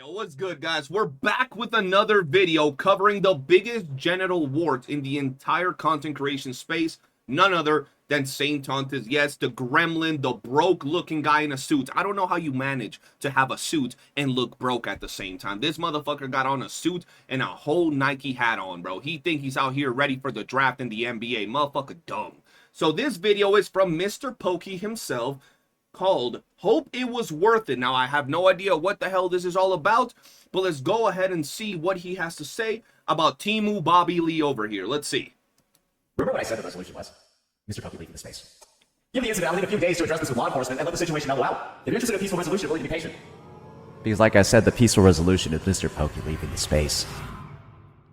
Yo, what's good, guys? We're back with another video covering the biggest genital wart in the entire content creation space. None other than Saint Tontus. Yes, the gremlin, the broke-looking guy in a suit. I don't know how you manage to have a suit and look broke at the same time. This motherfucker got on a suit and a whole Nike hat on, bro. He think he's out here ready for the draft in the NBA. Motherfucker dumb. So this video is from Mr. Pokke himself, called Hope It Was Worth It. Now, I have no idea what the hell this is all about, but let's go ahead and see what he has to say about Timu Bobby Lee over here. Let's see. Remember what I said the resolution was? Mr. Pokke leaving the space. Give the incident, I'll need a few days to address this with law enforcement and let the situation mellow out. If you're interested in a peaceful resolution, will you be patient? Because like I said, the peaceful resolution is Mr. Pokke leaving the space.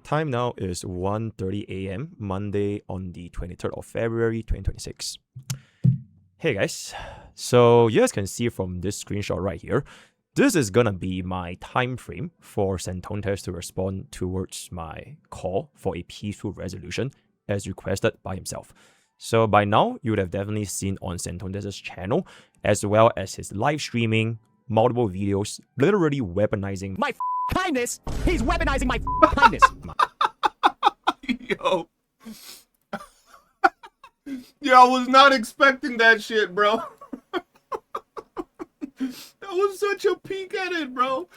Time now is 1:30 a.m. Monday on the 23rd of February 2026. Hey guys, so you guys can see from this screenshot right here, this is gonna be my time frame for Santontes to respond towards my call for a peaceful resolution as requested by himself. So by now, you would have definitely seen on Santontes' channel, as well as his live streaming, multiple videos, literally weaponizing my kindness. He's weaponizing my kindness. Yo. Yo, I was not expecting that shit, bro. That was such a peek at it, bro.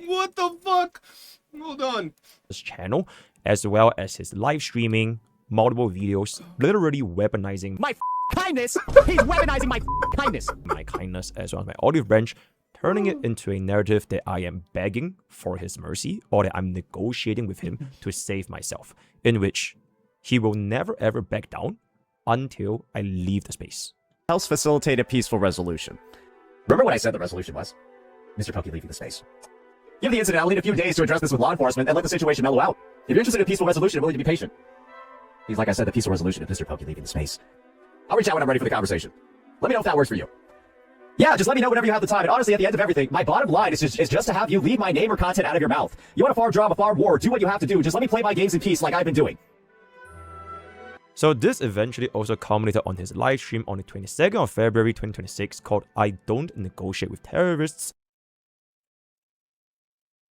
What the fuck? Hold on. His channel, as well as his live streaming, multiple videos, literally weaponizing my kindness. He's weaponizing my kindness. My kindness as well as my olive branch, turning it into a narrative that I am begging for his mercy or that I'm negotiating with him to save myself, in which he will never ever back down until I leave the space. Helps facilitate a peaceful resolution. Remember what I said the resolution was? Mr. Pokke leaving the space. Give the incident, I'll need a few days to address this with law enforcement and let the situation mellow out. If you're interested in a peaceful resolution, will you be patient? Because like I said, the peaceful resolution is Mr. Pokke leaving the space. I'll reach out when I'm ready for the conversation. Let me know if that works for you. Yeah, just let me know whenever you have the time. And honestly, at the end of everything, my bottom line is just to have you leave my name or content out of your mouth. You want a farm drama, farm war, do what you have to do. Just let me play my games in peace like I've been doing. So this eventually also culminated on his live stream on the 22nd of February 2026 called I Don't Negotiate with Terrorists.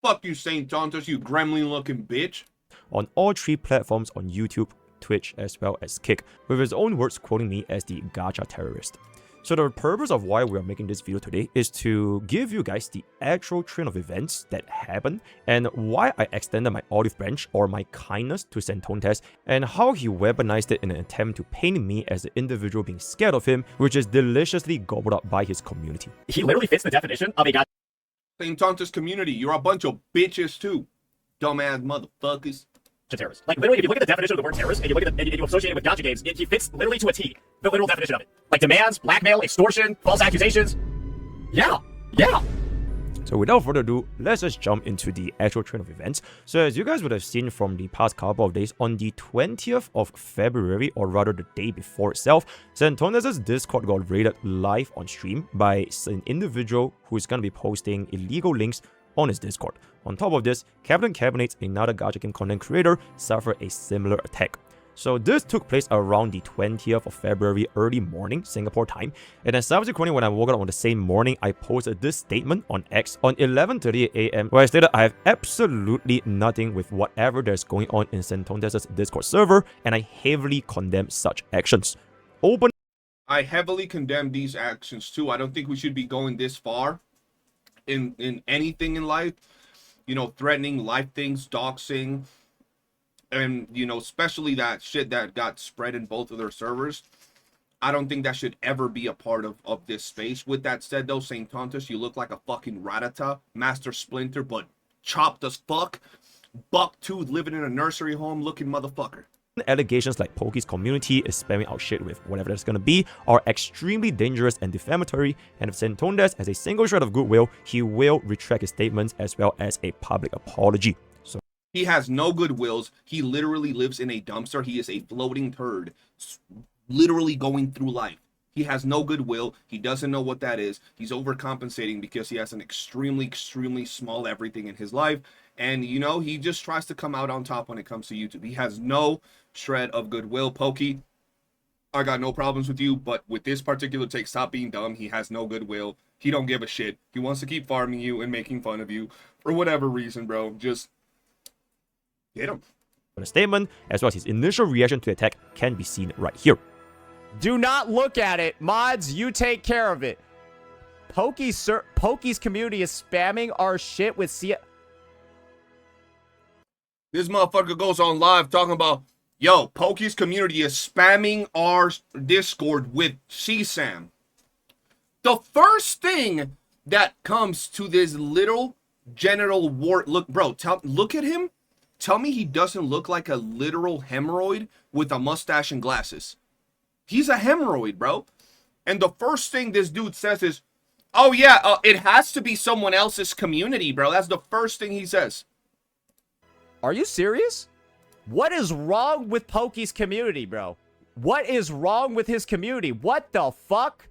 Fuck you, Saint Tontus, you gremlin-looking bitch. On all three platforms on YouTube, Twitch, as well as Kick, with his own words quoting me as the gacha terrorist. So the purpose of why we are making this video today is to give you guys the actual train of events that happened and why I extended my olive branch or my kindness to Santontes and how he weaponized it in an attempt to paint me as the individual being scared of him, which is deliciously gobbled up by his community. He literally fits the definition of a gacha Saint Tontus community, you're a bunch of bitches too. Dumbass motherfuckers. terrorist. Like literally, if you look at the definition of the word terrorist and you look at and you associate it with gacha games, he fits literally to a T. The literal definition of it. Like demands, blackmail, extortion, false accusations. Yeah. So without further ado, let's just jump into the actual train of events. So as you guys would have seen from the past couple of days, on the 20th of February, or rather the day before itself, Santontes' Discord got raided live on stream by an individual who is going to be posting illegal links on his Discord. On top of this, Captain Cabinets, another gacha game content creator, suffered a similar attack. So this took place around the 20th of February, early morning, Singapore time. And then subsequently, when I woke up on the same morning, I posted this statement on X on 11:30 a.m. where I stated I have absolutely nothing with whatever there's going on in Santontes' Discord server, and I heavily condemn such actions. I heavily condemn these actions too. I don't think we should be going this far in anything in life. You know, threatening life things, doxing, and, you know, especially that shit that got spread in both of their servers. I don't think that should ever be a part of this space. With that said, though, Saint Tontus, you look like a fucking Ratata, Master Splinter, but chopped as fuck, buck-tooth, living in a nursery home looking motherfucker. Allegations like Pokke's community is spamming out shit with whatever that's gonna be are extremely dangerous and defamatory, and if Santontes has a single shred of goodwill, he will retract his statements as well as a public apology. So he has no goodwills. He literally lives in a dumpster. He is a floating turd, literally going through life. He has no goodwill. He doesn't know what that is. He's overcompensating because he has an extremely small everything in his life. And, you know, he just tries to come out on top when it comes to YouTube. He has no shred of goodwill. Pokke, I got no problems with you, but with this particular take, stop being dumb. He has no goodwill. He don't give a shit. He wants to keep farming you and making fun of you for whatever reason, bro. Just hit him. The statement, as well as his initial reaction to the attack, can be seen right here. Do not look at it. Mods, you take care of it. Pokke's community is spamming our shit with This motherfucker goes on live talking about, yo, Pokke's community is spamming our Discord with CSAM. The first thing that comes to this little genital wart, look, bro, look at him. Tell me he doesn't look like a literal hemorrhoid with a mustache and glasses. He's a hemorrhoid, bro. And the first thing this dude says is, oh yeah, it has to be someone else's community, bro. That's the first thing he says. Are you serious? What is wrong with Pokke's community, bro? What is wrong with his community? What the fuck?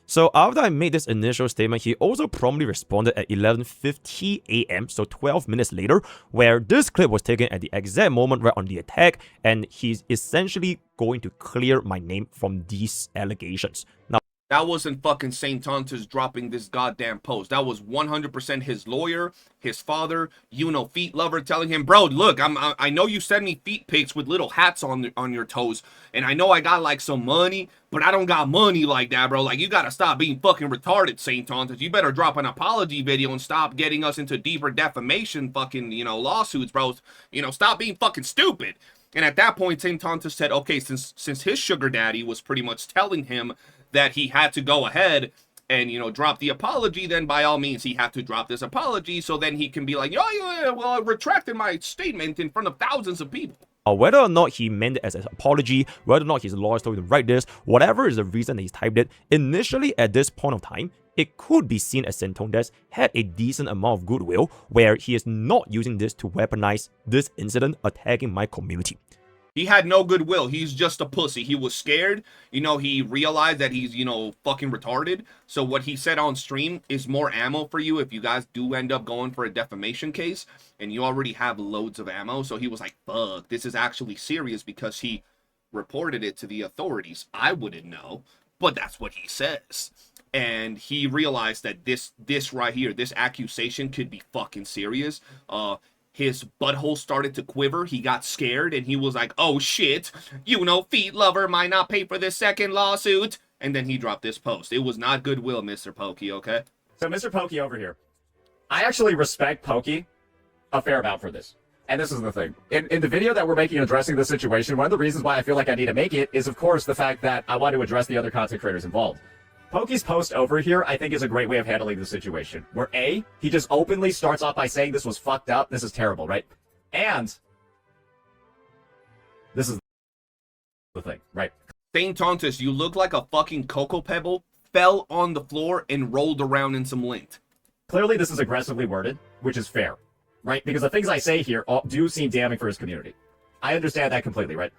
So after I made this initial statement, he also promptly responded at 11:50 a.m., so 12 minutes later, where this clip was taken at the exact moment right on the attack, and he's essentially going to clear my name from these allegations. Now, that wasn't fucking Saint Tontus dropping this goddamn post. That was 100% his lawyer, his father, feet lover, telling him, bro, look, I know you send me feet pics with little hats on your toes, and I know I got like some money, but I don't got money like that, bro. Like, you gotta stop being fucking retarded, Saint Tontus. You better drop an apology video and stop getting us into deeper defamation fucking, lawsuits, bro. Stop being fucking stupid. And at that point, Saint Tontus said, okay, since his sugar daddy was pretty much telling him that he had to go ahead and, drop the apology, then by all means he had to drop this apology, so then he can be like, yeah, well, I retracted my statement in front of thousands of people. Whether or not he meant it as an apology, whether or not his lawyer told him to write this, whatever is the reason that he's typed it, initially at this point of time, it could be seen as Santondes had a decent amount of goodwill, where he is not using this to weaponize this incident attacking my community. He had no goodwill. He's just a pussy. He was scared. He realized that he's, fucking retarded. So what he said on stream is more ammo for you if you guys do end up going for a defamation case. And you already have loads of ammo. So he was like, fuck, this is actually serious, because he reported it to the authorities. I wouldn't know, but that's what he says. And he realized that this right here, this accusation could be fucking serious. His butthole started to quiver. He got scared, and he was like, oh shit, feet lover might not pay for this second lawsuit. And then he dropped this post. It was not goodwill, Mr. Pokke, okay? So Mr. Pokke over here, I actually respect Pokke a fair amount for this. And this is the thing. In the video that we're making addressing this situation, one of the reasons why I feel like I need to make it is, of course, the fact that I want to address the other content creators involved. Pokke's post over here, I think, is a great way of handling the situation. Where A, he just openly starts off by saying this was fucked up, this is terrible, right? And this is the thing, right? Saint Tontus, you look like a fucking cocoa pebble, fell on the floor and rolled around in some lint. Clearly, this is aggressively worded, which is fair, right? Because the things I say here do seem damning for his community. I understand that completely, right?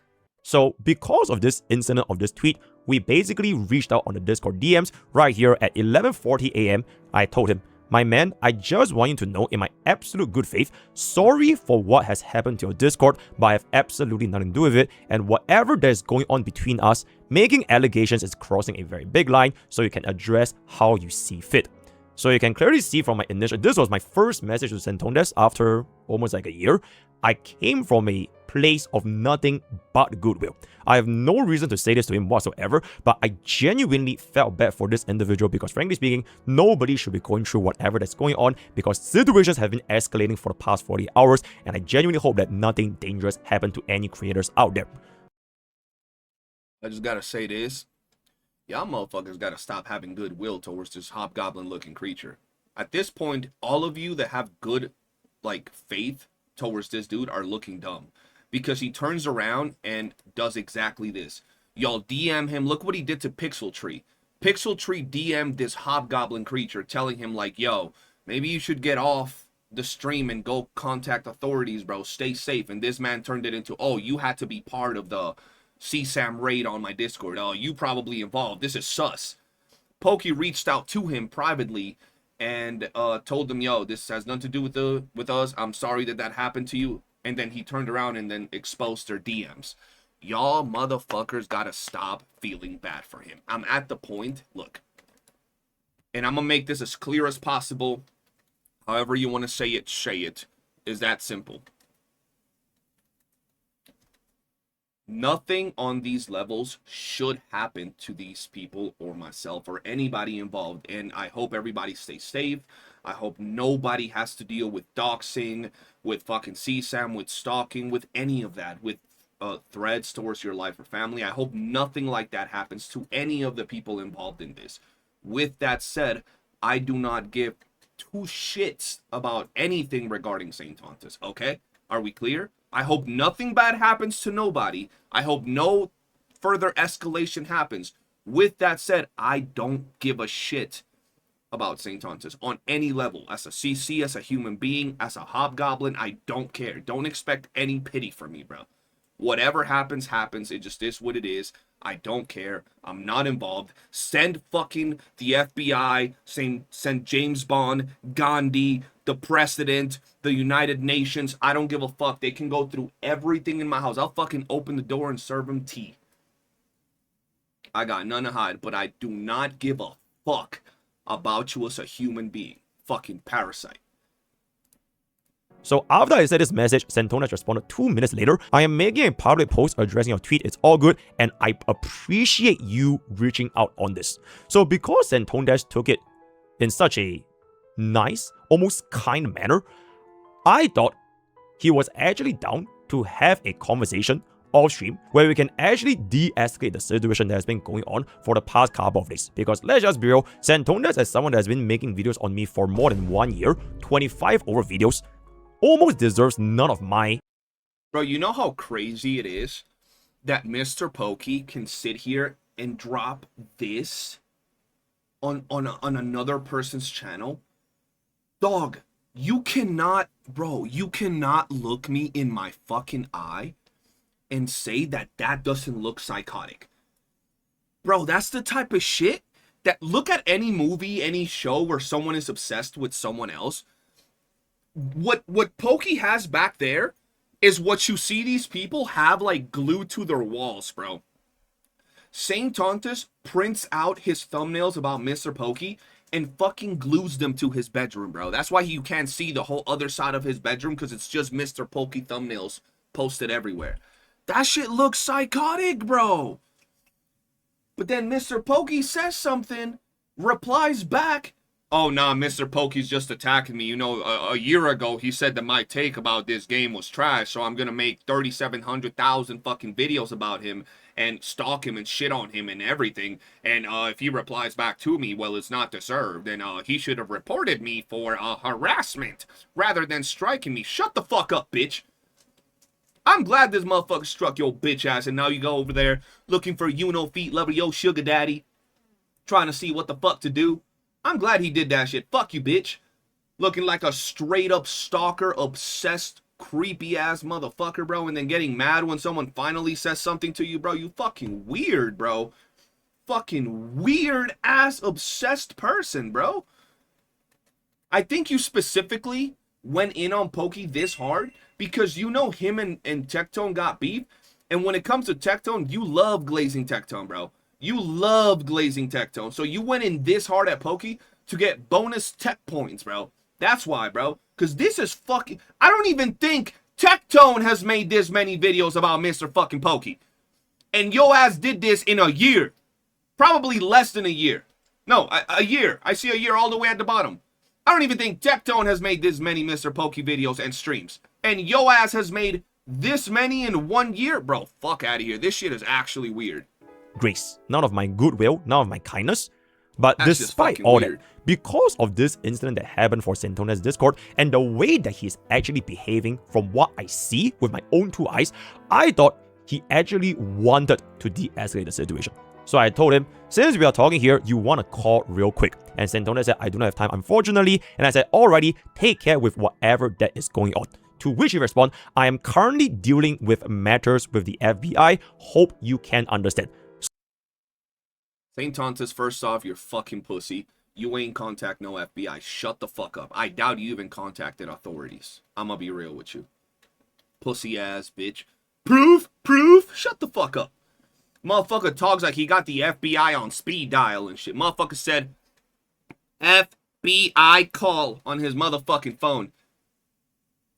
So because of this incident of this tweet, we basically reached out on the Discord DMs right here at 11:40 a.m. I told him, my man, I just want you to know in my absolute good faith, sorry for what has happened to your Discord, but I have absolutely nothing to do with it, and whatever that is going on between us, making allegations is crossing a very big line, so you can address how you see fit. So you can clearly see from my initial, this was my first message to Santondes after almost like a year. I came from a place of nothing but goodwill. I have no reason to say this to him whatsoever, but I genuinely felt bad for this individual because, frankly speaking, nobody should be going through whatever that's going on, because situations have been escalating for the past 40 hours, and I genuinely hope that nothing dangerous happened to any creators out there. I just gotta say this. Y'all motherfuckers gotta stop having goodwill towards this hobgoblin-looking creature. At this point, all of you that have good, faith towards this dude are looking dumb. Because he turns around and does exactly this. Y'all DM him. Look what he did to Pixel Tree. Pixel Tree DM'd this hobgoblin creature, telling him, yo, maybe you should get off the stream and go contact authorities, bro. Stay safe. And this man turned it into, oh, you had to be part of the CSAM raid on my Discord. Oh, you probably involved. This is sus. Pokke reached out to him privately and told him, yo, this has nothing to do with us. I'm sorry that happened to you. And then he turned around and then exposed their DMs. Y'all motherfuckers gotta stop feeling bad for him. I'm at the point, look, and I'm gonna make this as clear as possible. However you want to say it. Is that simple. Nothing on these levels should happen to these people or myself or anybody involved. And I hope everybody stays safe. I hope nobody has to deal with doxing, with fucking CSAM, with stalking, with any of that, with threats towards your life or family. I hope nothing like that happens to any of the people involved in this. With that said, I do not give two shits about anything regarding St. Tontus, okay? Are we clear? I hope nothing bad happens to nobody. I hope no further escalation happens. With that said, I don't give a shit about St. Tontus on any level. As a CC, as a human being, as a hobgoblin, I don't care. Don't expect any pity from me, bro. Whatever happens, happens. It just is what it is. I don't care. I'm not involved. Send fucking the FBI. Send James Bond, Gandhi, the President, the United Nations. I don't give a fuck. They can go through everything in my house. I'll fucking open the door and serve them tea. I got none to hide, but I do not give a fuck about you as a human being. Fucking parasite. So after I said this message, Santonas responded 2 minutes later. I am making a public post addressing your tweet. It's all good, and I appreciate you reaching out on this. So because Santonas took it in such a nice, almost kind manner, I thought he was actually down to have a conversation off stream where we can actually de-escalate the situation that has been going on for the past couple of days. Because let's just be real, Santonas, as someone that has been making videos on me for more than 1 year, 25 over videos, almost deserves none of my... Bro, you know how crazy it is that Mr. Pokke can sit here and drop this on another person's channel? Dog, you cannot, bro, you cannot look me in my fucking eye and say that that doesn't look psychotic. Bro, that's the type of shit that, look at any movie, any show where someone is obsessed with someone else. What Pokke has back there is what you see these people have like glued to their walls, bro. St. Tontus prints out his thumbnails about Mr. Pokke and fucking glues them to his bedroom, bro. That's why you can't see the whole other side of his bedroom, because it's just Mr. Pokke thumbnails posted everywhere. That shit looks psychotic, bro. But then Mr. Pokke says something, replies back, oh, nah, Mr. Pokke's just attacking me. You know, a year ago, he said that my take about this game was trash, so I'm gonna make 3,700,000 fucking videos about him and stalk him and shit on him and everything. And if he replies back to me, well, it's not deserved, and he should have reported me for harassment rather than striking me. Shut the fuck up, bitch. I'm glad this motherfucker struck your bitch ass, and now you go over there looking for feet lover, yo sugar daddy, trying to see what the fuck to do. I'm glad he did that shit. Fuck you, bitch. Looking like a straight up stalker, obsessed, creepy ass motherfucker, bro, and then getting mad when someone finally says something to you, bro. You fucking weird, bro. Fucking weird ass obsessed person, bro. I think you specifically went in on Pokke this hard because you know him and Tectone got beef. And when it comes to Tectone, you love glazing Tectone, bro. You love glazing Tectone. So you went in this hard at Pokke to get bonus tech points, bro. That's why, bro. Because this is fucking... I don't even think Tectone has made this many videos about Mr. fucking Pokke. And yo ass did this in a year. Probably less than a year. No, a year. I see a year all the way at the bottom. I don't even think Tectone has made this many Mr. Pokke videos and streams. And yo ass has made this many in 1 year? Bro, fuck out of here. This shit is actually weird. Grace, none of my goodwill, none of my kindness. But That's despite all that, because of this incident that happened for Santonas' Discord and the way that he's actually behaving from what I see with my own 2 eyes, I thought he actually wanted to de-escalate the situation. So I told him, since we are talking here, you want to call real quick. And Santonas said, I do not have time, unfortunately. And I said, alrighty, take care with whatever that is going on. To which he responded, I am currently dealing with matters with the FBI. Hope you can understand. St. Tontus, first off, you're fucking pussy. You ain't contact no FBI. Shut the fuck up. I doubt you even contacted authorities. I'm gonna be real with you. Pussy ass bitch. Proof? Proof? Shut the fuck up. Motherfucker talks like he got the FBI on speed dial and shit. Motherfucker said, FBI call on his motherfucking phone.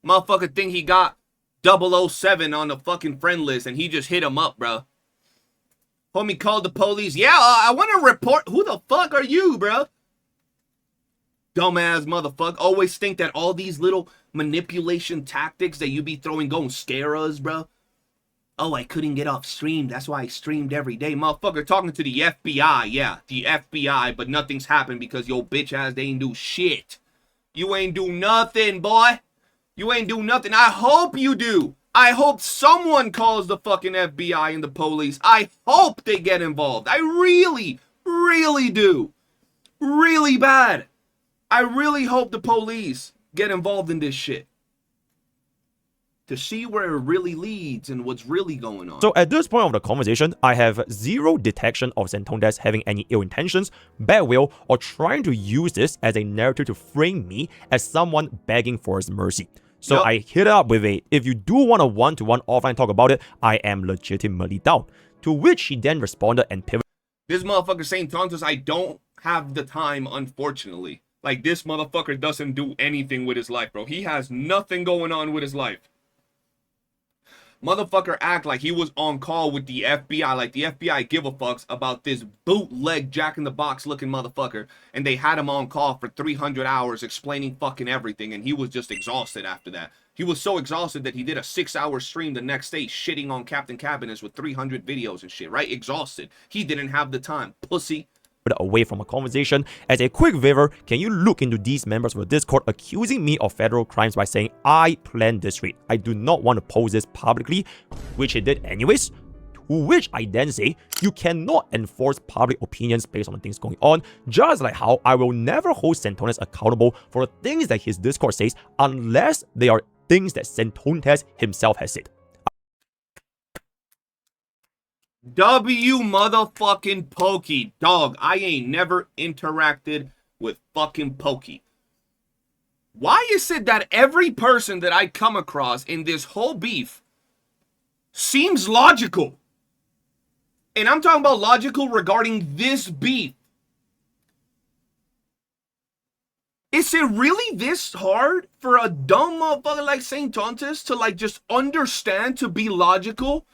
Motherfucker think he got 007 on the fucking friend list and he just hit him up, bro. Homie called the police. Yeah, I want to report. Who the fuck are you, bro? Dumbass motherfucker. Always think that all these little manipulation tactics that you be throwing gon' scare us, bro. Oh, I couldn't get off stream. That's why I streamed every day. Motherfucker talking to the FBI. Yeah, the FBI. But nothing's happened because your bitch ass, they ain't do shit. You ain't do nothing, boy. You ain't do nothing. I hope you do. I hope someone calls the fucking FBI and the police. I hope they get involved. I really, really do. Really bad. I really hope the police get involved in this shit. To see where it really leads and what's really going on. So at this point of the conversation, I have zero detection of Santondes having any ill intentions, bad will, or trying to use this as a narrative to frame me as someone begging for his mercy. So I hit it up with a, if you do want a one-to-one offline talk about it, I am legitimately down. To which he then responded and pivoted. This motherfucker saying, Tontos, I don't have the time, unfortunately. Like, this motherfucker doesn't do anything with his life, bro. He has nothing going on with his life. Motherfucker act like he was on call with the FBI, like the FBI give a fucks about this bootleg jack-in-the-box looking motherfucker, and they had him on call for 300 hours explaining fucking everything, and he was just exhausted after that. He was so exhausted that he did a 6-hour stream the next day shitting on Captain Cabinets with 300 videos and shit, right? Exhausted. He didn't have the time, pussy. Away from a conversation. As a quick favor, can you look into these members of the Discord accusing me of federal crimes by saying I planned this raid? I do not want to post this publicly, which he did anyways. To which I then say, you cannot enforce public opinions based on the things going on, just like how I will never hold Santondes accountable for the things that his Discord says unless they are things that Santondes himself has said. W motherfucking Pokke. Dog, I ain't never interacted with fucking Pokke. Why is it that every person that I come across in this whole beef seems logical? And I'm talking about logical regarding this beef. Is it really this hard for a dumb motherfucker like Saint Tontos to like just understand to be logical?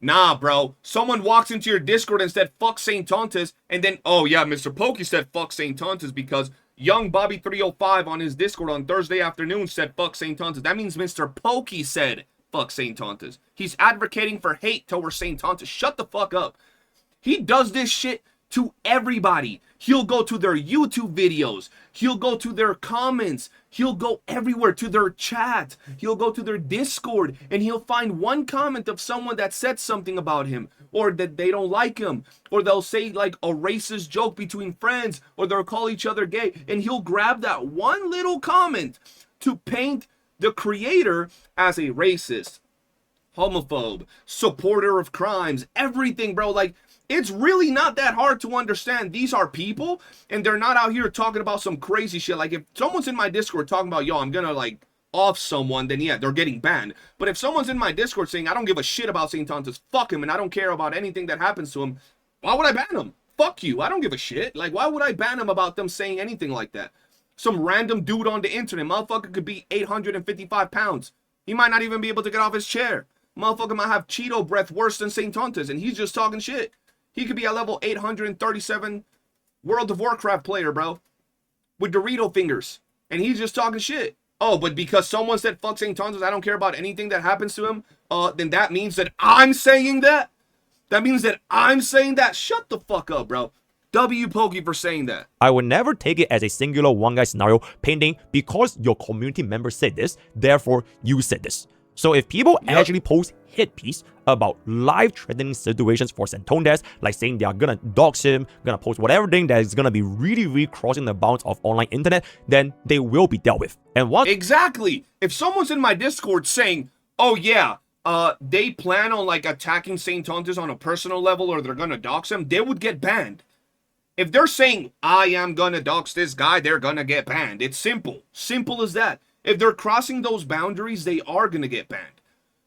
Nah, bro. Someone walks into your Discord and said, fuck Saint Tontos, and then, oh yeah, Mr. Pokke said fuck Saint Tontos because young Bobby 305 on his Discord on Thursday afternoon said fuck Saint Tontos. That means Mr. Pokke said fuck Saint Tontos. He's advocating for hate towards Saint Tontos. Shut the fuck up. He does this shit to everybody. He'll go to their YouTube videos. He'll go to their comments. He'll go everywhere to their chat. He'll go to their Discord and he'll find one comment of someone that said something about him or that they don't like him, or they'll say like a racist joke between friends, or they'll call each other gay, and he'll grab that one little comment to paint the creator as a racist, homophobe, supporter of crimes, everything, bro. Like, it's really not that hard to understand. These are people, and they're not out here talking about some crazy shit. Like, if someone's in my Discord talking about, yo, I'm gonna, like, off someone, then yeah, they're getting banned. But if someone's in my Discord saying, I don't give a shit about St. Tontos, fuck him, and I don't care about anything that happens to him, why would I ban him? Fuck you. I don't give a shit. Like, why would I ban him about them saying anything like that? Some random dude on the internet, motherfucker could be 855 pounds. He might not even be able to get off his chair. Motherfucker might have Cheeto breath worse than St. Tontos, and he's just talking shit. He could be a level 837 World of Warcraft player, bro, with Dorito fingers, and he's just talking shit. Oh, but because someone said fuck St. Tontos, I don't care about anything that happens to him, then that means that I'm saying that? That means that I'm saying that? Shut the fuck up, bro. W Pokke for saying that. I would never take it as a singular one guy scenario painting because your community member said this, therefore you said this. So if people actually post hit piece about life-threatening situations for Santondes, like saying they are gonna dox him, gonna post whatever thing that is gonna be really crossing the bounds of online internet, then they will be dealt with. And what? Exactly. If someone's in my Discord saying, oh yeah, they plan on like attacking St. Tontos on a personal level or they're gonna dox him, they would get banned. If they're saying, I am gonna dox this guy, they're gonna get banned. It's simple. Simple as that. If they're crossing those boundaries, they are gonna get banned.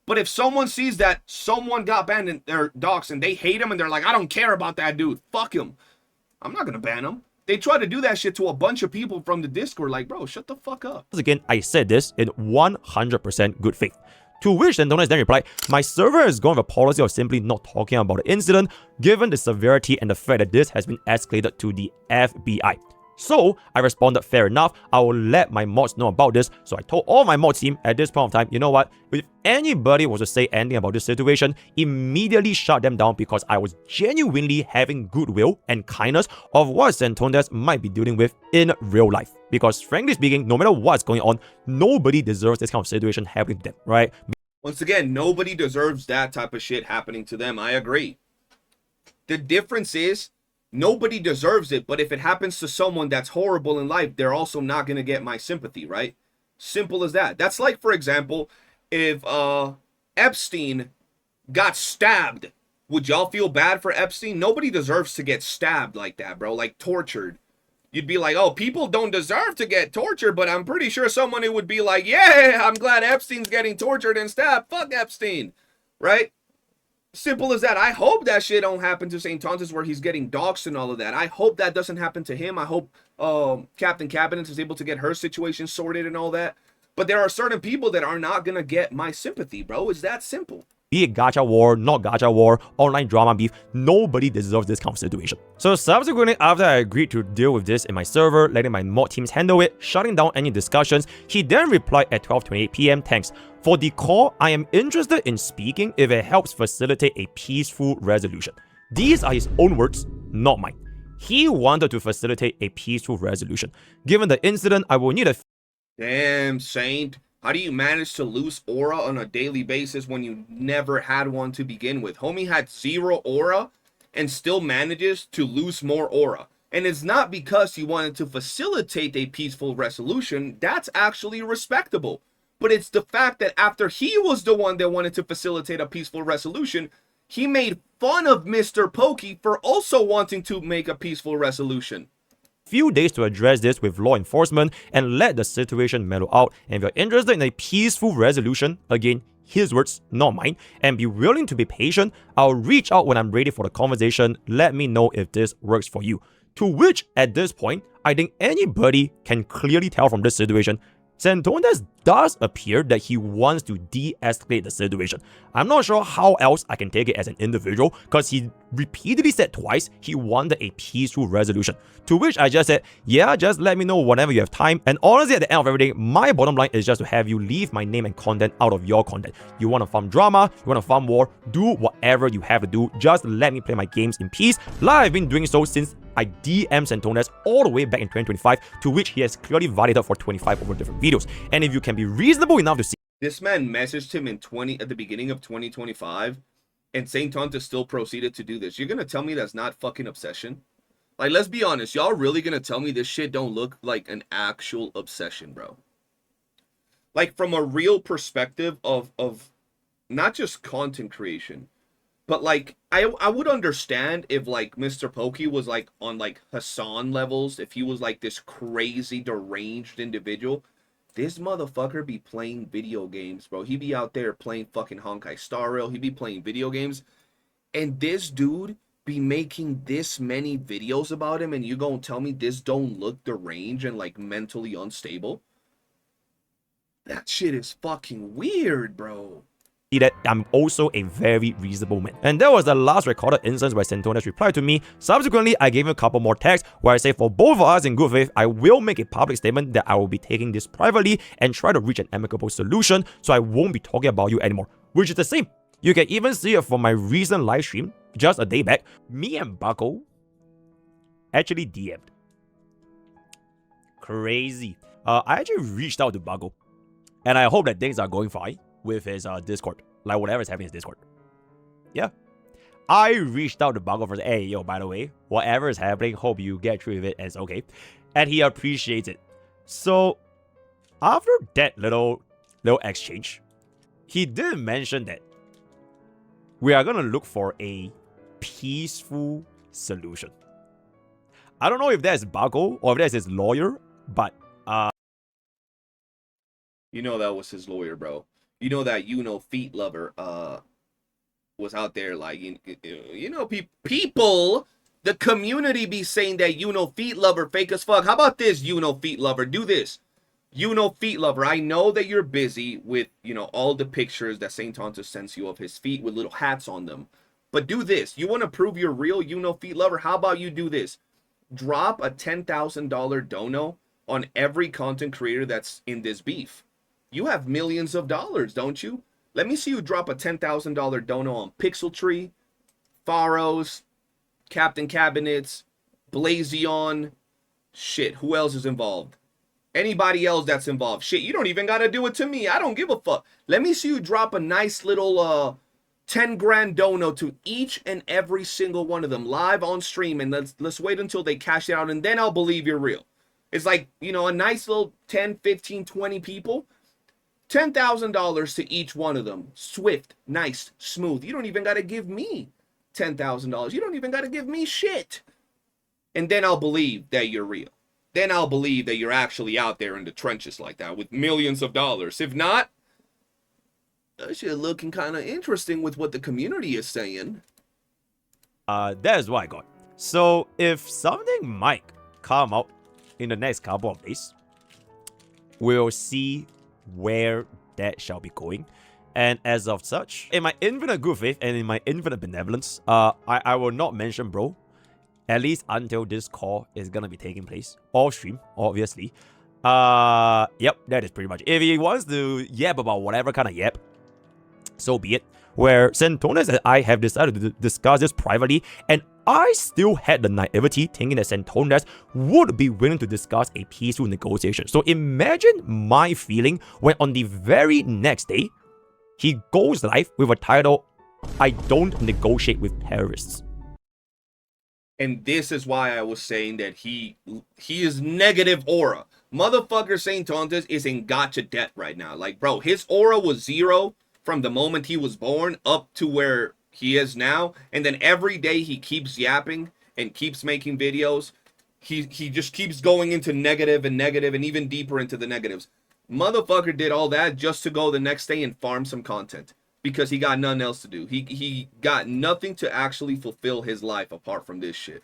But if someone sees that someone got banned in their docs and they hate him and they're like, I don't care about that dude, fuck him, I'm not gonna ban him. They try to do that shit to a bunch of people from the Discord. Like, bro, shut the fuck up. Again, I said this in 100% good faith. To which Santones then replied, my server has gone with a policy of simply not talking about the incident, given the severity and the fact that this has been escalated to the FBI. So I responded, fair enough, I will let my mods know about this. So I told all my mod team at this point of time, you know what, if anybody was to say anything about this situation, immediately shut them down, because I was genuinely having goodwill and kindness of what Santones might be dealing with in real life. Because frankly speaking, no matter what's going on, nobody deserves this kind of situation happening to them, right? Once again, nobody deserves that type of shit happening to them. I agree. The difference is, nobody deserves it, but if it happens to someone that's horrible in life, they're also not going to get my sympathy, right? Simple as that. That's like, for example, if Epstein got stabbed, would y'all feel bad for Epstein? Nobody deserves to get stabbed like that, bro, like tortured. You'd be like, oh, people don't deserve to get tortured, but I'm pretty sure someone who would be like, yeah, I'm glad Epstein's getting tortured and stabbed. Fuck Epstein, right? Simple as that. I hope that shit don't happen to St. Tontes where he's getting doxxed and all of that. I hope that doesn't happen to him. I hope Captain Cabinet is able to get her situation sorted and all that. But there are certain people that are not going to get my sympathy, bro. It's that simple. Be it gacha war, not gacha war, online drama beef, nobody deserves this kind of situation. So subsequently, after I agreed to deal with this in my server, letting my mod teams handle it, shutting down any discussions, he then replied at 12:28 PM, thanks. For the call, I am interested in speaking if it helps facilitate a peaceful resolution. These are his own words, not mine. He wanted to facilitate a peaceful resolution. Given the incident, I will need a... Damn, Saint. How do you manage to lose aura on a daily basis when you never had one to begin with? Homie had 0 aura and still manages to lose more aura. And it's not because he wanted to facilitate a peaceful resolution. That's actually respectable. But it's the fact that after he was the one that wanted to facilitate a peaceful resolution, he made fun of Mr. Pokke for also wanting to make a peaceful resolution. Few days to address this with law enforcement and let the situation mellow out. And if you're interested in a peaceful resolution, again, his words, not mine, and be willing to be patient, I'll reach out when I'm ready for the conversation. Let me know if this works for you. To which, at this point, I think anybody can clearly tell from this situation, Santones does appear that he wants to de-escalate the situation. I'm not sure how else I can take it as an individual, because he repeatedly said twice he wanted a peaceful resolution. To which I just said, yeah, just let me know whenever you have time. And honestly, at the end of everything, my bottom line is just to have you leave my name and content out of your content. You want to farm drama, you want to farm war, do whatever you have to do. Just let me play my games in peace, like I've been doing so since I DM'd Santones all the way back in 2025, to which he has clearly validated for 25 over different videos. And if you can be reasonable enough to see... This man messaged him in at the beginning of 2025, and St. Tontes still proceeded to do this. You're going to tell me that's not fucking obsession? Like, let's be honest. Y'all really going to tell me this shit don't look like an actual obsession, bro? Like, from a real perspective of not just content creation, but, like, I would understand if, like, Mr. Pokke was, like, on, like, Hassan levels, if he was, like, this crazy, deranged individual. This motherfucker be playing video games, bro. He be out there playing fucking Honkai Star Rail. He be playing video games. And this dude be making this many videos about him, and you gonna tell me this don't look deranged and, like, mentally unstable? That shit is fucking weird, bro. That I'm also a very reasonable man. And that was the last recorded instance where Santones replied to me. Subsequently, I gave him a couple more texts where I say for both of us in good faith, I will make a public statement that I will be taking this privately and try to reach an amicable solution, so I won't be talking about you anymore. Which is the same. You can even see it from my recent live stream, just a day back. Me and Bucko actually DM'd. Crazy. I actually reached out to Bucko, and I hope that things are going fine with his Discord, like whatever's happening in his Discord. Yeah, I reached out to Bucko for, hey, yo, by the way, whatever is happening, hope you get through with it and it's okay. And he appreciates it. So after that little exchange, he did mention that we are gonna look for a peaceful solution. I don't know if that's Bucko or if that's his lawyer, but you know that was his lawyer, bro. You know that feet lover was out there, like, people The community be saying that feet lover fake as fuck. How about this, feet lover? Do this. Feet lover, I know that you're busy with, all the pictures that St. Tontus sends you of his feet with little hats on them. But do this. You want to prove you're real, feet lover? How about you do this? Drop a $10,000 dono on every content creator that's in this beef. You have millions of dollars, don't you? Let me see you drop a $10,000 dono on Pixel Tree, Faros, Captain Cabinets, Blazion. Shit, who else is involved? Anybody else that's involved. Shit, you don't even gotta do it to me. I don't give a fuck. Let me see you drop a nice little 10 grand dono to each and every single one of them live on stream, and let's wait until they cash it out, and then I'll believe you're real. It's like, a nice little 10, 15, 20 people. $10,000 to each one of them. Swift, nice, smooth. You don't even gotta give me $10,000. You don't even gotta give me shit. And then I'll believe that you're real. Then I'll believe that you're actually out there in the trenches like that with millions of dollars. If not, that shit looking kind of interesting with what the community is saying. That's what I got. So if something might come out in the next couple of days, we'll see where that shall be going. And as of such, in my infinite good faith and in my infinite benevolence, I will not mention bro, at least until this call is gonna be taking place. Off stream, obviously. Yep, that is pretty much it. If he wants to yap about whatever kind of yap, so be it. Where Santones and I have decided to discuss this privately, and I still had the naivety thinking that Santones would be willing to discuss a peaceful negotiation. So imagine my feeling when on the very next day, he goes live with a title, I don't negotiate with terrorists. And this is why I was saying that he is negative aura. Motherfucker St. Tontus is in gacha debt right now. Like, bro, his aura was 0 from the moment he was born up to where he is now. And then every day he keeps yapping and keeps making videos. He just keeps going into negative and even deeper into the negatives. Motherfucker did all that just to go the next day and farm some content. Because he got nothing else to do. He got nothing to actually fulfill his life apart from this shit.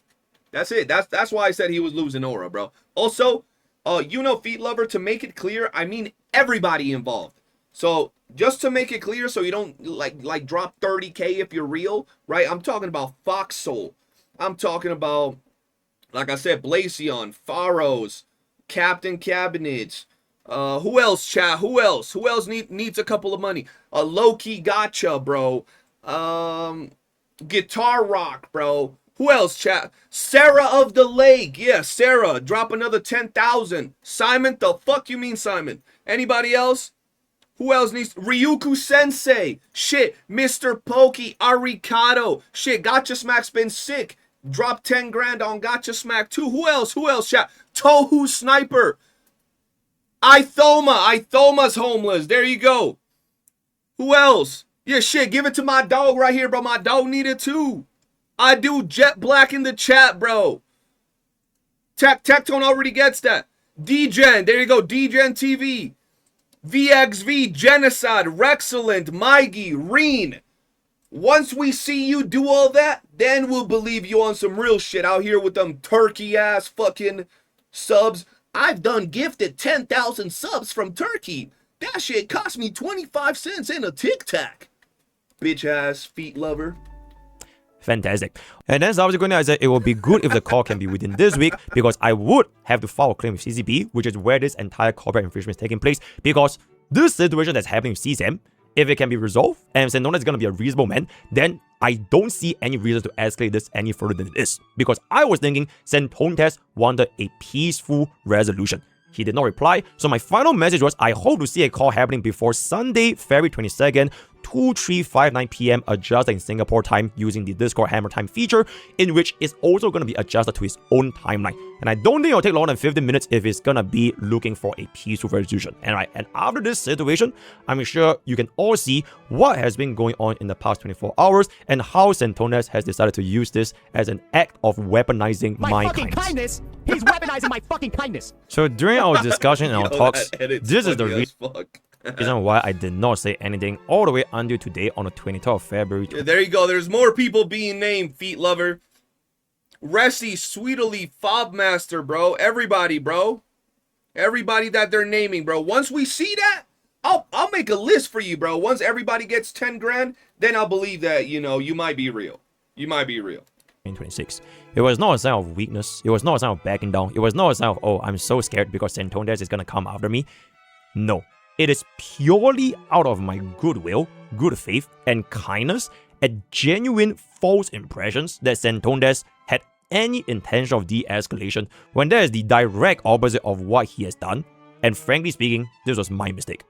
That's it. That's why I said he was losing aura, bro. Also, feet lover, to make it clear, I mean everybody involved. So just to make it clear, so you don't like drop 30K if you're real, right? I'm talking about Foxsoul. I'm talking about, like I said, Blazion, Faros, Captain Cabinets. Who else, chat? Who else needs a couple of money? Low-key Gacha, bro. Guitar Rock, bro. Who else, chat? Sarah of the Lake. Yeah, Sarah. Drop another 10,000. Simon, the fuck you mean, Simon? Anybody else? Who else needs? Ryuku Sensei. Shit. Mr. Pokke. Arikado. Shit. Gacha Smack's been sick. Drop 10 grand on Gacha Smack too. Who else, chat? Tohu Sniper. Ithoma's homeless. There you go. Who else? Yeah, shit, give it to my dog right here, bro. My dog needed too. I do Jet Black in the chat, bro. Tectone already gets that. DGen, there you go. DGen TV. VXV, Genocide, Rexcellent, Maigi, Reen. Once we see you do all that, then we'll believe you on some real shit out here with them turkey-ass fucking subs. I've done gifted 10,000 subs from Turkey. That shit cost me 25 cents in a Tic Tac. Bitch ass feet lover. Fantastic. And then subsequently I said it would be good if the call can be within this week, because I would have to file a claim with CCB, which is where this entire copyright infringement is taking place, because this situation that's happening with CSAM, if it can be resolved and Santones is going to be a reasonable man, then I don't see any reason to escalate this any further than it is. Because I was thinking Santones wanted a peaceful resolution. He did not reply, so my final message was I hope to see a call happening before Sunday, February 22nd, 2359 PM adjusted in Singapore time using the Discord Hammer Time feature, in which it's also going to be adjusted to his own timeline. And I don't think it'll take longer than 15 minutes if it's going to be looking for a peaceful resolution. And after this situation, I'm sure you can all see what has been going on in the past 24 hours and how Santones has decided to use this as an act of weaponizing my fucking kindness. He's weaponizing my fucking kindness. So during our discussion and our talks, this is the reason why I did not say anything all the way until today on the 23rd of February. Yeah, there you go. There's more people being named, feet lover. Ressi, Sweetly, Fobmaster, bro. Everybody, bro. Everybody that they're naming, bro. Once we see that, I'll make a list for you, bro. Once everybody gets 10 grand, then I'll believe that, you know, you might be real. You might be real. 2026. It was not a sign of weakness. It was not a sign of backing down. It was not a sign of, oh, I'm so scared because Santondes is gonna come after me. No. It is purely out of my goodwill, good faith, and kindness at genuine false impressions that Santondes had any intention of de-escalation when that is the direct opposite of what he has done. And frankly speaking, this was my mistake.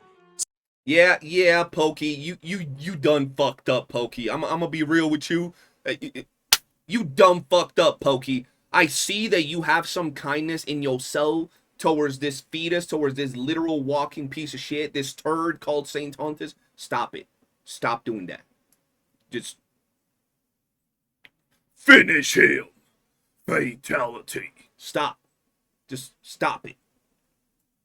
Yeah, Pokke, you done fucked up, Pokke. I'm gonna be real with you. You dumb fucked up, Pokke. I see that you have some kindness in your soul towards this fetus, towards this literal walking piece of shit, this turd called Saint Tontus. Stop it. Stop doing that. Just finish him. Fatality. Stop. Just stop it.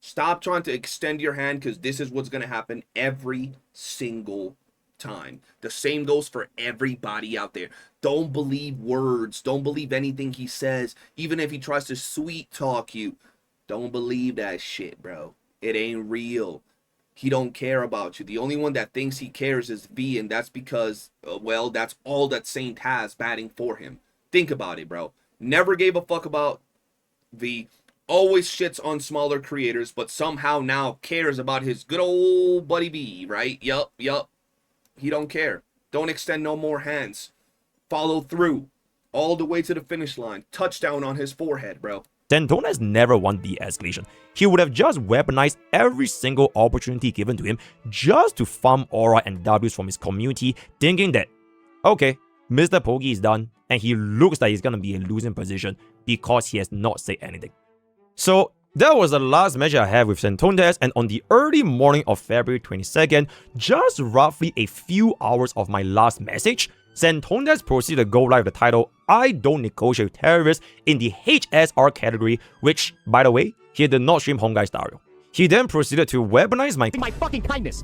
Stop trying to extend your hand, because this is what's going to happen every single time. The same goes for everybody out there. Don't believe words. Don't believe anything he says. Even if he tries to sweet talk you. Don't believe that shit, bro. It ain't real. He don't care about you. The only one that thinks he cares is V, and that's because, well, that's all that Saint has batting for him. Think about it, bro. Never gave a fuck about V. Always shits on smaller creators, but somehow now cares about his good old buddy V, right? Yup. He don't care. Don't extend no more hands. Follow through. All the way to the finish line. Touchdown on his forehead, bro. Santondes never won the escalation. He would have just weaponized every single opportunity given to him just to farm aura and W's from his community, thinking that, okay, Mr. Pokke is done, and he looks like he's gonna be in a losing position because he has not said anything. So that was the last message I have with Santondes, and on the early morning of February 22nd, just roughly a few hours of my last message, Santondes proceeded to go live with the title, I don't negotiate with terrorists in the HSR category, which, by the way, he did not stream Hongai Stereo. He then proceeded to weaponize my fucking kindness.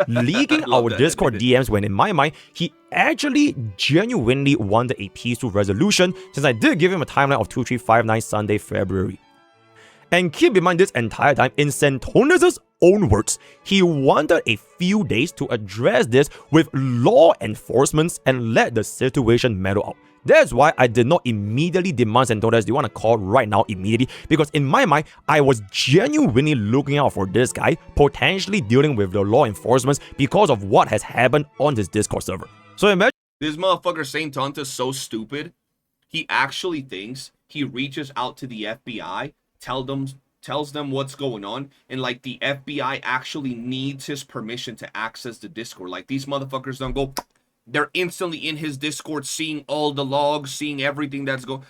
Leaking our Discord DMs when in my mind, he actually genuinely wanted a peaceful resolution since I did give him a timeline of 2359 Sunday, February. And keep in mind this entire time, in Santondes' own words, he wanted a few days to address this with law enforcement and let the situation mellow out. That's why I did not immediately demand Santondes, do you want to call right now immediately? Because in my mind, I was genuinely looking out for this guy, potentially dealing with the law enforcement because of what has happened on his Discord server. So imagine this motherfucker Saint Tontus is so stupid. He actually thinks he reaches out to the FBI, tells them what's going on, and like the FBI actually needs his permission to access the Discord. Like these motherfuckers don't go, they're instantly in his Discord, seeing all the logs, seeing everything that's going.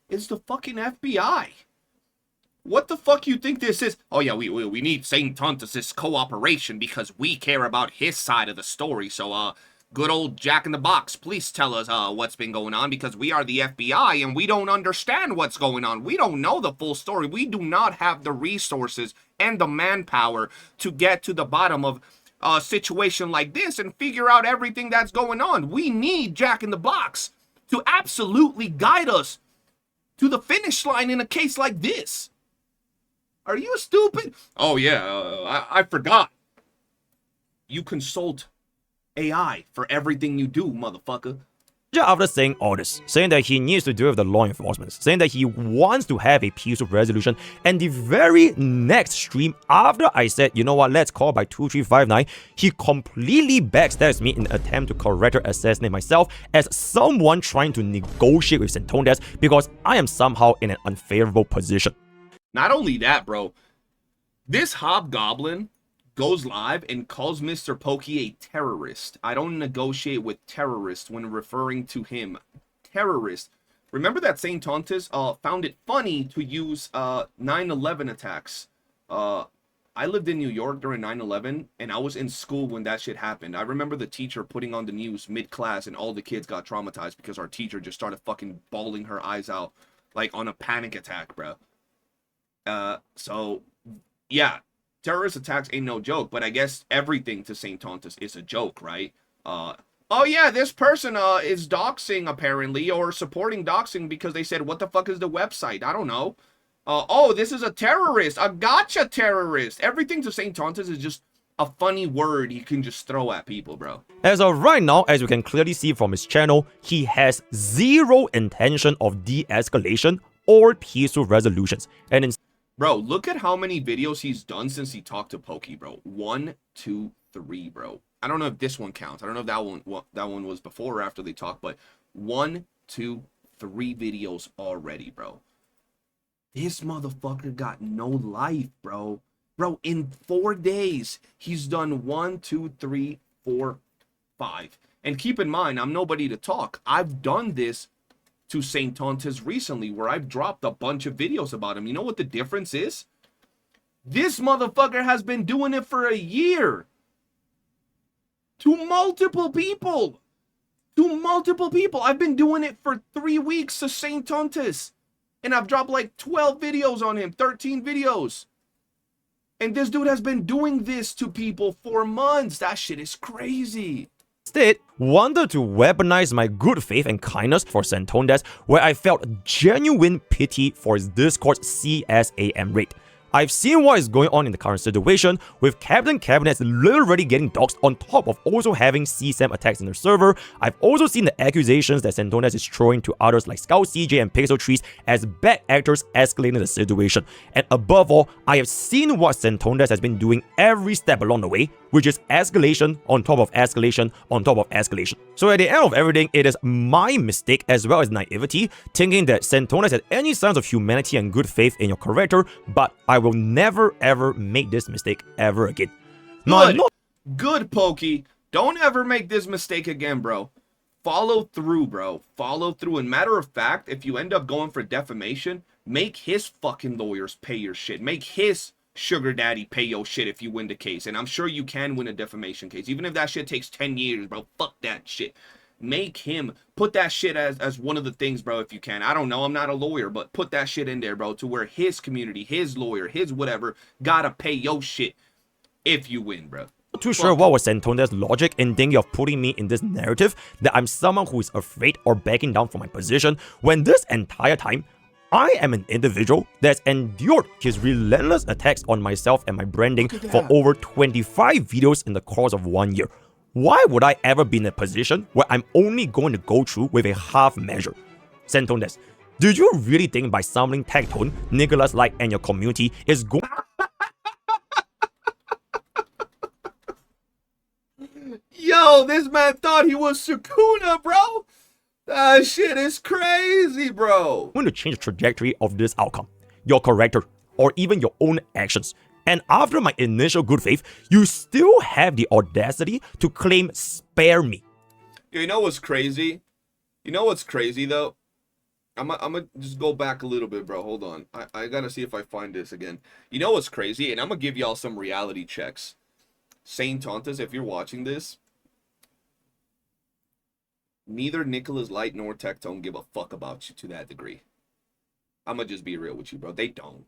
It's the fucking FBI. What the fuck you think this is? Oh yeah, we need Saint Tontus' cooperation because we care about his side of the story. So good old Jack in the Box, please tell us what's been going on, because we are the FBI and we don't understand what's going on. We don't know the full story. We do not have the resources and the manpower to get to the bottom of a situation like this and figure out everything that's going on. We need Jack in the Box to absolutely guide us to the finish line in a case like this. Are you stupid? Oh yeah, I forgot. You consult AI for everything you do, motherfucker. after saying all this, saying that he needs to deal with the law enforcement, saying that he wants to have a peaceful resolution, and the very next stream after I said, you know what, let's call by 2359, he completely backstabs me in an attempt to correct or assassinate myself as someone trying to negotiate with Santondes because I am somehow in an unfavorable position. Not only that, bro, this hobgoblin goes live and calls Mr. Pokke a terrorist. I don't negotiate with terrorists when referring to him. Terrorist. Remember that Saint Tontus found it funny to use 9/11 attacks. I lived in New York during 9/11, and I was in school when that shit happened. I remember the teacher putting on the news mid-class, and all the kids got traumatized because our teacher just started fucking bawling her eyes out, like on a panic attack, bro. So, yeah. Terrorist attacks ain't no joke, but I guess everything to Saint Tontus is a joke, right? oh yeah, this person is doxing apparently, or supporting doxing because they said, what the fuck is the website? I don't know. Oh, this is a terrorist, a gotcha terrorist. Everything to St. Tontus is just a funny word you can just throw at people, bro. As of right now, as you can clearly see from his channel, he has zero intention of de-escalation or peaceful resolutions. And bro, look at how many videos he's done since he talked to Pokke, bro. 1, 2, 3, bro. I don't know if this one counts. I don't know if that one was before or after they talked, but 1, 2, 3 videos already, bro. This motherfucker got no life, bro. Bro, in 4 days, he's done 1, 2, 3, 4, 5. And keep in mind, I'm nobody to talk. I've done this to St. Tontus recently, where I've dropped a bunch of videos about him. You know what the difference is? This motherfucker has been doing it for a year. To multiple people. To multiple people. I've been doing it for 3 weeks to St. Tontus. And I've dropped like 12 videos on him, 13 videos. And this dude has been doing this to people for months. That shit is crazy. instead wanted to weaponize my good faith and kindness for Santondes, where I felt genuine pity for his Discord CSAM rate. I've seen what is going on in the current situation, with Captain Cabinets literally getting doxed on top of also having CSAM attacks in the server. I've also seen the accusations that Santondes is throwing to others like Scout CJ and Pixel Trees as bad actors escalating the situation. And above all, I have seen what Santondes has been doing every step along the way, which is escalation on top of escalation on top of escalation. So at the end of everything, it is my mistake as well as naivety, thinking that Santondes had any signs of humanity and good faith in your character, but I will never ever make this mistake ever again. Good, Pokke. Don't ever make this mistake again, bro. Follow through, bro. Follow through. And matter of fact, if you end up going for defamation, make his fucking lawyers pay your shit. Make his sugar daddy pay your shit if you win the case. And I'm sure you can win a defamation case. Even if that shit takes 10 years, bro. Fuck that shit. Make him put that shit as one of the things, bro, if you can. I don't know, I'm not a lawyer, but put that shit in there, bro, to where his community, his lawyer, his whatever, gotta pay your shit if you win, bro. Not too sure what was Santondes' logic in thinking of putting me in this narrative that I'm someone who is afraid or backing down from my position, when this entire time, I am an individual that's endured his relentless attacks on myself and my branding for over 25 videos in the course of 1 year. Why would I ever be in a position where I'm only going to go through with a half measure? Santondes, do you really think by summoning Tectone, Nicholas Light and your community is going... Yo, this man thought he was Sukuna, bro. That shit is crazy, bro. going to change the trajectory of this outcome, your character, or even your own actions? And after my initial good faith, you still have the audacity to claim spare me. You know what's crazy? You know what's crazy, though? I'm gonna just go back a little bit, bro. Hold on. I gotta see if I find this again. You know what's crazy? And I'm gonna give y'all some reality checks. St. Tontus, if you're watching this, neither Nicholas Light nor Tectone give a fuck about you to that degree. I'm gonna just be real with you, bro. They don't.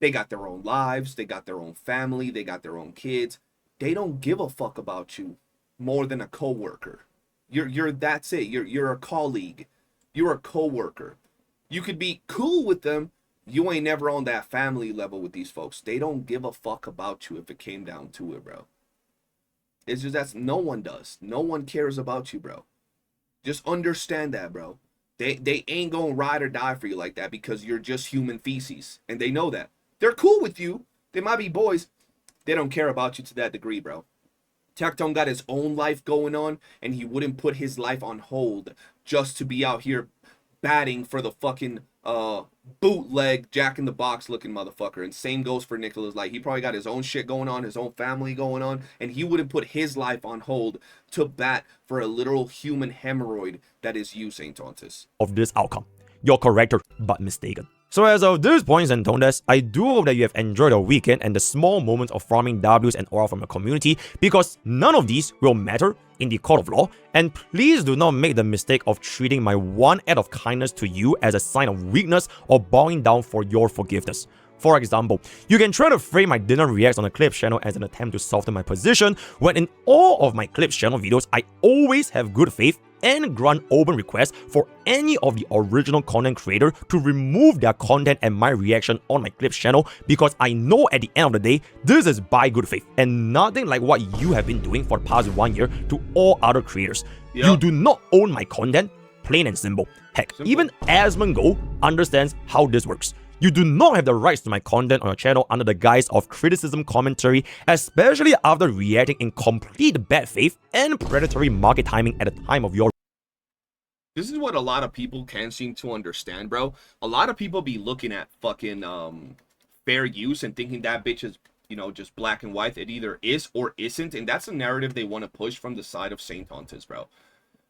They got their own lives, they got their own family, they got their own kids. They don't give a fuck about you more than a coworker. You're that's it. You're a colleague. You're a coworker. You could be cool with them. You ain't never on that family level with these folks. They don't give a fuck about you if it came down to it, bro. It's just that's no one does. No one cares about you, bro. Just understand that, bro. They ain't gonna ride or die for you like that because you're just human feces. And they know that. They're cool with you. They might be boys. They don't care about you to that degree, bro. Tectone got his own life going on, and he wouldn't put his life on hold just to be out here batting for the fucking bootleg Jack-in-the-Box looking motherfucker. And same goes for Nicholas Light. He probably got his own shit going on, his own family going on, and he wouldn't put his life on hold to bat for a literal human hemorrhoid that is you, St. Tontus. Of this outcome, your character, but mistaken. So as of this point, Santondes, I do hope that you have enjoyed your weekend and the small moments of farming Ws and aura from your community, because none of these will matter in the court of law, and please do not make the mistake of treating my one act of kindness to you as a sign of weakness or bowing down for your forgiveness. For example, you can try to frame my dinner reacts on the Clips channel as an attempt to soften my position, when in all of my Clips channel videos, I always have good faith and grant open requests for any of the original content creator to remove their content and my reaction on my Clips channel, because I know at the end of the day, this is by good faith and nothing like what you have been doing for the past 1 year to all other creators. Yep. You do not own my content, plain and simple. Heck, even Asmongo understands how this works. You do not have the rights to my content on your channel under the guise of criticism commentary, especially after reacting in complete bad faith and predatory market timing at the time of your. This is what a lot of people can't seem to understand, bro. A lot of people be looking at fucking fair use and thinking that bitch is, you know, just black and white. It either is or isn't, and that's a narrative they want to push from the side of Saint Tontis, bro.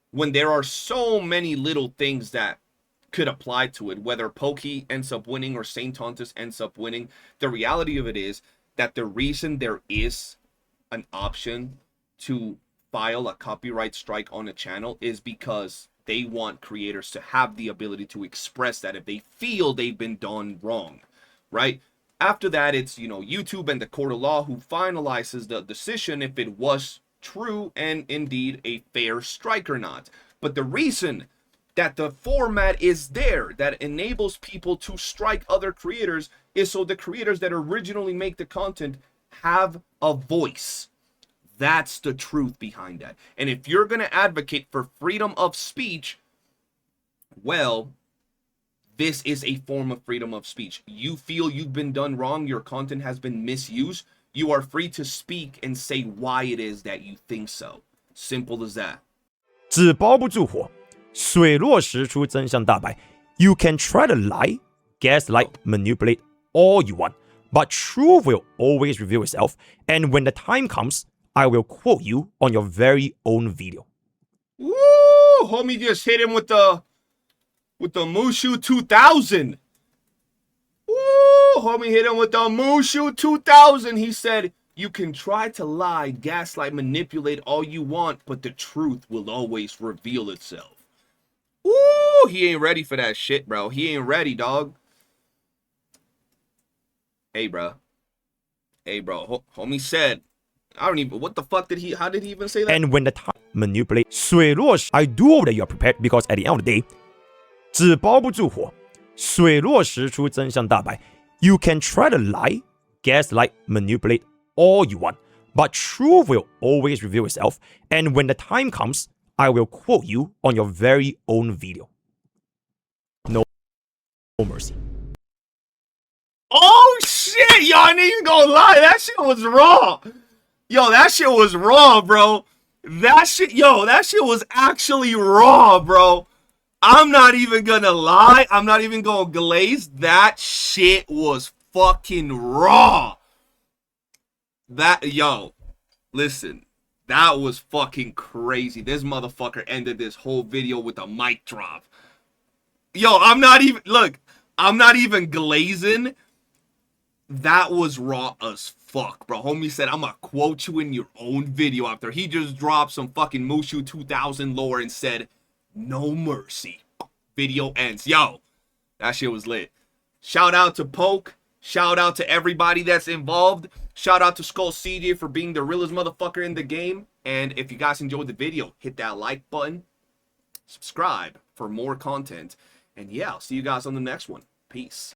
When there are so many little things that could apply to it, whether Pokke ends up winning or Saint Tontis ends up winning, the reality of it is that the reason there is an option to file a copyright strike on a channel is because they want creators to have the ability to express that if they feel they've been done wrong, right? After that, it's, you know, YouTube and the court of law who finalizes the decision if it was true and indeed a fair strike or not. But the reason that the format is there that enables people to strike other creators is so the creators that originally make the content have a voice. That's the truth behind that. And if you're going to advocate for freedom of speech, well, this is a form of freedom of speech. You feel you've been done wrong, your content has been misused, you are free to speak and say why it is that you think so. Simple as that. 纸包不住火，水落石出，真相大白。You can try to lie, gaslight, manipulate all you want, but truth will always reveal itself. And when the time comes, I will quote you on your very own video. Woo! Homie just hit him with the Mushu 2000. Woo! Homie hit him with the Mushu 2000. He said, you can try to lie, gaslight, manipulate all you want, but the truth will always reveal itself. Woo! He ain't ready for that shit, bro. He ain't ready, dog. Hey, bro. Hey, bro. Homie said, I don't even, what the fuck did he, how did he even say that? And when the time manipulate, 水落石 I do hope that you are prepared, because at the end of the day, 纸包不住火，水落石出，真相大白。You can try to lie, gaslight, manipulate all you want, but truth will always reveal itself. And when the time comes, I will quote you on your very own video. No mercy. Oh shit, yo, I ain't even gonna lie, that shit was raw. Yo, that shit was raw, bro. That shit was actually raw, bro. I'm not even gonna lie. I'm not even gonna glaze. That shit was fucking raw. Yo, listen. That was fucking crazy. This motherfucker ended this whole video with a mic drop. Yo, I'm not even glazing. That was raw as fuck, bro. Homie said, I'm gonna quote you in your own video after he just dropped some fucking Mushu 2000 lore and said, no mercy. Video ends. Yo, that shit was lit. Shout out to Poke. Shout out to everybody that's involved. Shout out to Skull CJ for being the realest motherfucker in the game. And if you guys enjoyed the video, hit that like button. Subscribe for more content. And yeah, I'll see you guys on the next one. Peace.